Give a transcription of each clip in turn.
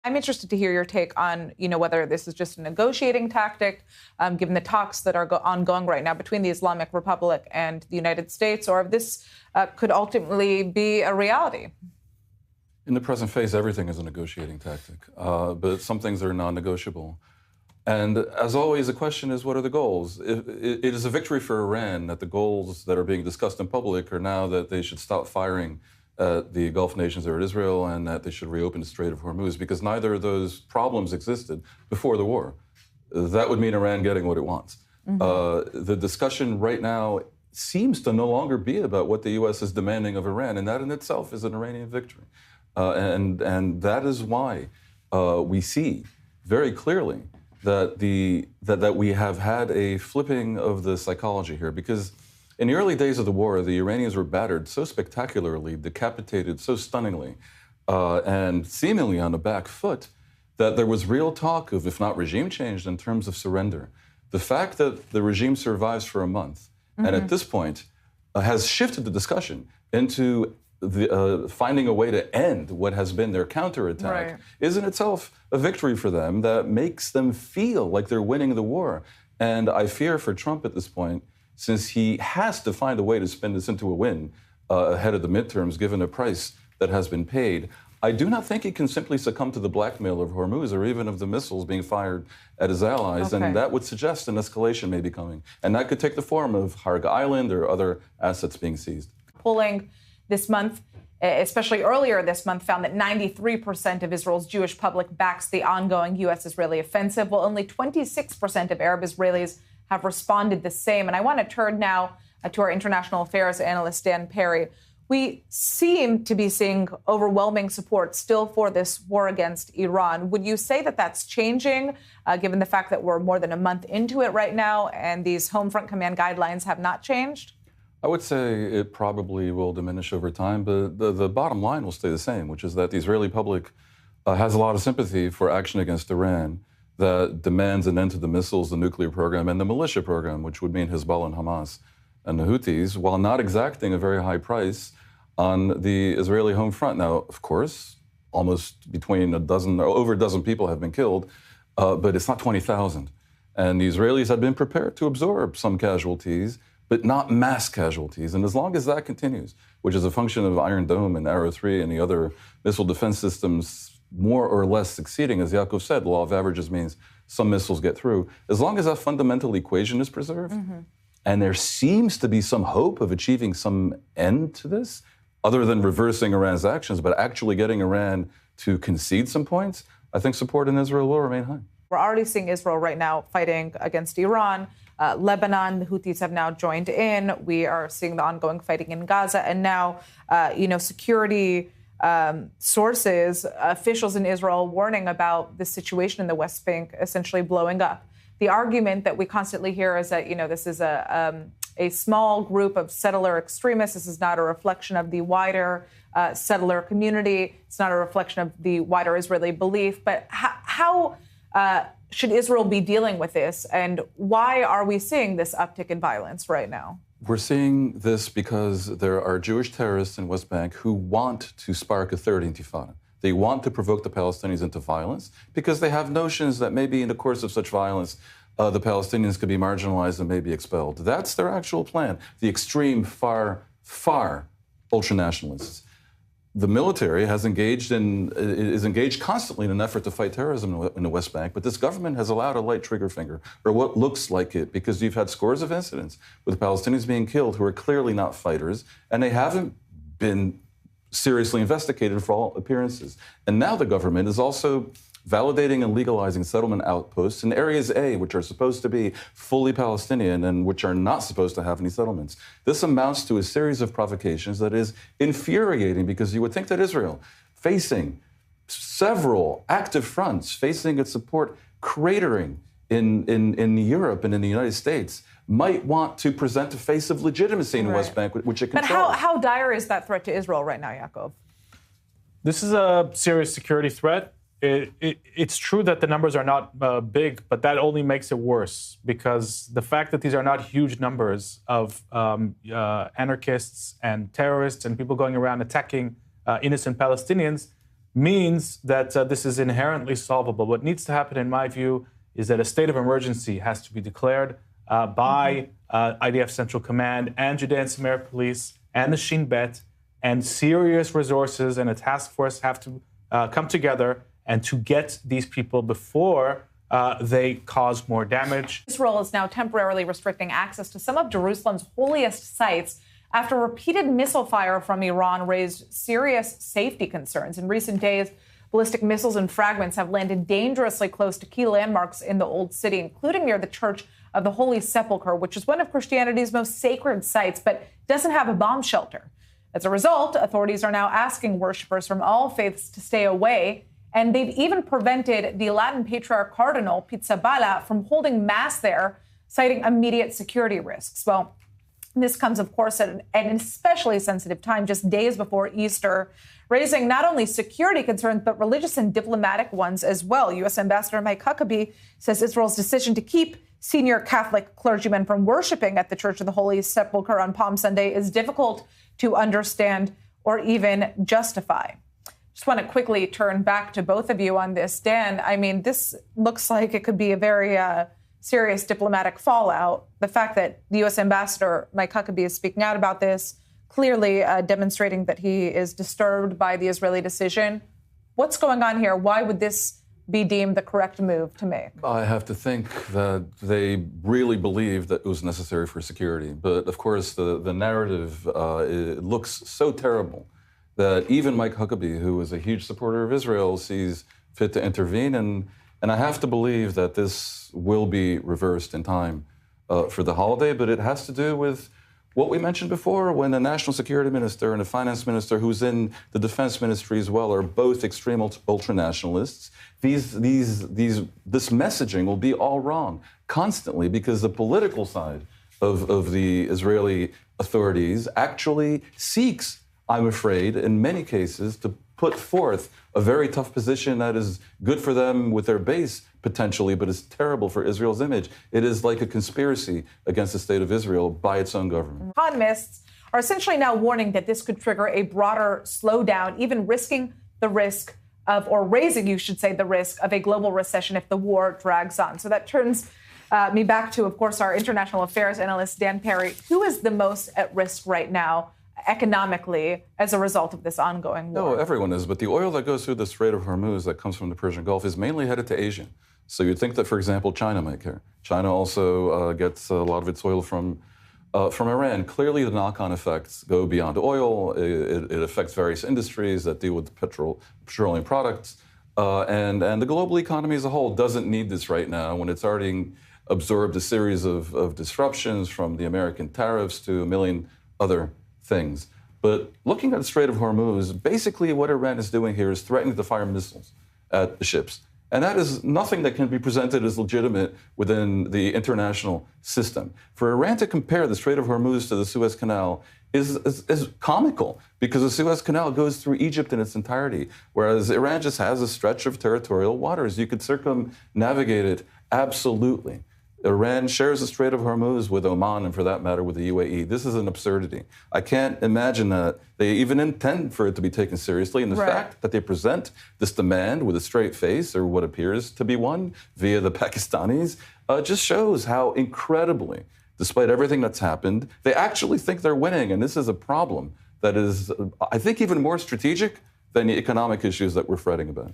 I'm interested to hear your take on, whether this is just a negotiating tactic, given the talks that are ongoing right now between the Islamic Republic and the United States, or if this could ultimately be a reality. In the present phase, everything is a negotiating tactic, but some things are non-negotiable. And as always, the question is, what are the goals? It is a victory for Iran that the goals that are being discussed in public are now that they should stop firing at the Gulf nations or at Israel, and that they should reopen the Strait of Hormuz, because neither of those problems existed before the war. That would mean Iran getting what it wants. The discussion right now seems to no longer be about what the U.S. is demanding of Iran, and that in itself is an Iranian victory. And that is why we see very clearly that that we have had a flipping of the psychology here, because in the early days of the war, the Iranians were battered so spectacularly, decapitated so stunningly, and seemingly on the back foot, that there was real talk of, if not regime change, in terms of surrender. The fact that the regime survives for a month, and at this point has shifted the discussion into finding a way to end what has been their counterattack, is in itself a victory for them that makes them feel like they're winning the war. And I fear for Trump at this point, since he has to find a way to spin this into a win ahead of the midterms, given the price that has been paid, I do not think he can simply succumb to the blackmail of Hormuz or even of the missiles being fired at his allies. And that would suggest an escalation may be coming. And that could take the form of Harg Island or other assets being seized. Polling this month, especially earlier this month, found that 93% of Israel's Jewish public backs the ongoing U.S.-Israeli offensive, while only 26% of Arab Israelis have responded the same. And I want to turn now to our international affairs analyst, Dan Perry. We seem to be seeing overwhelming support still for this war against Iran. Would you say that that's changing, given the fact that we're more than a month into it right now and these home front command guidelines have not changed? I would say it probably will diminish over time, but the bottom line will stay the same, which is that the Israeli public has a lot of sympathy for action against Iran that demands an end to the missiles, the nuclear program, and the militia program, which would mean Hezbollah and Hamas and the Houthis, while not exacting a very high price on the Israeli home front. Now, of course, almost between over a dozen people have been killed, but it's not 20,000. And the Israelis had been prepared to absorb some casualties, but not mass casualties. And as long as that continues, which is a function of Iron Dome and Arrow 3 and the other missile defense systems more or less succeeding, as Yaakov said, the law of averages means some missiles get through. As long as that fundamental equation is preserved, and there seems to be some hope of achieving some end to this, other than reversing Iran's actions, but actually getting Iran to concede some points, I think support in Israel will remain high. We're already seeing Israel right now fighting against Iran. Lebanon, the Houthis have now joined in. We are seeing the ongoing fighting in Gaza. And now, security sources, officials in Israel warning about the situation in the West Bank essentially blowing up. The argument that we constantly hear is that, this is a small group of settler extremists. This is not a reflection of the wider settler community. It's not a reflection of the wider Israeli belief. But how should Israel be dealing with this? And why are we seeing this uptick in violence right now? We're seeing this because there are Jewish terrorists in West Bank who want to spark a third intifada. They want to provoke the Palestinians into violence because they have notions that maybe in the course of such violence, the Palestinians could be marginalized and maybe expelled. That's their actual plan. The extreme, far ultranationalists. The military is engaged constantly in an effort to fight terrorism in the West Bank, but this government has allowed a light trigger finger, or what looks like it, because you've had scores of incidents with Palestinians being killed who are clearly not fighters, and they haven't been seriously investigated for all appearances. And now the government is also validating and legalizing settlement outposts in areas A, which are supposed to be fully Palestinian and which are not supposed to have any settlements. This amounts to a series of provocations that is infuriating, because you would think that Israel, facing several active fronts, facing its support cratering in Europe and in the United States, might want to present a face of legitimacy in the West Bank, which it controls. But how dire is that threat to Israel right now, Yaakov? This is a serious security threat. It's true that the numbers are not big, but that only makes it worse, because the fact that these are not huge numbers of anarchists and terrorists and people going around attacking innocent Palestinians means that this is inherently solvable. What needs to happen, in my view, is that a state of emergency has to be declared by IDF Central Command and Judea and Samaria Police and the Shin Bet, and serious resources and a task force have to come together and to get these people before they cause more damage. Israel is now temporarily restricting access to some of Jerusalem's holiest sites after repeated missile fire from Iran raised serious safety concerns. In recent days, ballistic missiles and fragments have landed dangerously close to key landmarks in the Old City, including near the Church of the Holy Sepulchre, which is one of Christianity's most sacred sites, but doesn't have a bomb shelter. As a result, authorities are now asking worshipers from all faiths to stay away, and they've even prevented the Latin Patriarch Cardinal Pizzaballa from holding Mass there, citing immediate security risks. Well, this comes, of course, at an especially sensitive time, just days before Easter, raising not only security concerns, but religious and diplomatic ones as well. U.S. Ambassador Mike Huckabee says Israel's decision to keep senior Catholic clergymen from worshiping at the Church of the Holy Sepulchre on Palm Sunday is difficult to understand or even justify. Just want to quickly turn back to both of you on this. Dan, I mean, this looks like it could be a very serious diplomatic fallout. The fact that the U.S. Ambassador Mike Huckabee is speaking out about this, clearly demonstrating that he is disturbed by the Israeli decision. What's going on here? Why would this be deemed the correct move to make? I have to think that they really believed that it was necessary for security. But of course, the narrative it looks so terrible that even Mike Huckabee, who is a huge supporter of Israel, sees fit to intervene. And I have to believe that this will be reversed in time for the holiday. But it has to do with what we mentioned before, when the national security minister and the finance minister, who's in the defense ministry as well, are both extreme ultranationalists. This messaging will be all wrong constantly because the political side of the Israeli authorities actually seeks, I'm afraid, in many cases, to put forth a very tough position that is good for them with their base, potentially, but is terrible for Israel's image. It is like a conspiracy against the state of Israel by its own government. Economists are essentially now warning that this could trigger a broader slowdown, even risking the risk of, or raising, you should say, the risk of a global recession if the war drags on. So that turns me back to, of course, our international affairs analyst, Dan Perry. Who is the most at risk right now economically as a result of this ongoing war? No, everyone is, but the oil that goes through the Strait of Hormuz that comes from the Persian Gulf is mainly headed to Asia. So you'd think that, for example, China might care. China also gets a lot of its oil from Iran. Clearly, the knock-on effects go beyond oil. It affects various industries that deal with petroleum products. And the global economy as a whole doesn't need this right now when it's already absorbed a series of disruptions from the American tariffs to a million other things. But looking at the Strait of Hormuz, basically what Iran is doing here is threatening to fire missiles at the ships. And that is nothing that can be presented as legitimate within the international system. For Iran to compare the Strait of Hormuz to the Suez Canal is comical, because the Suez Canal goes through Egypt in its entirety, whereas Iran just has a stretch of territorial waters. You could circumnavigate it absolutely. Iran shares the Strait of Hormuz with Oman, and for that matter, with the UAE. This is an absurdity. I can't imagine that they even intend for it to be taken seriously. And the fact that they present this demand with a straight face, or what appears to be one, via the Pakistanis, just shows how incredibly, despite everything that's happened, they actually think they're winning. And this is a problem that is, I think, even more strategic than the economic issues that we're fretting about.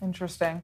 Interesting.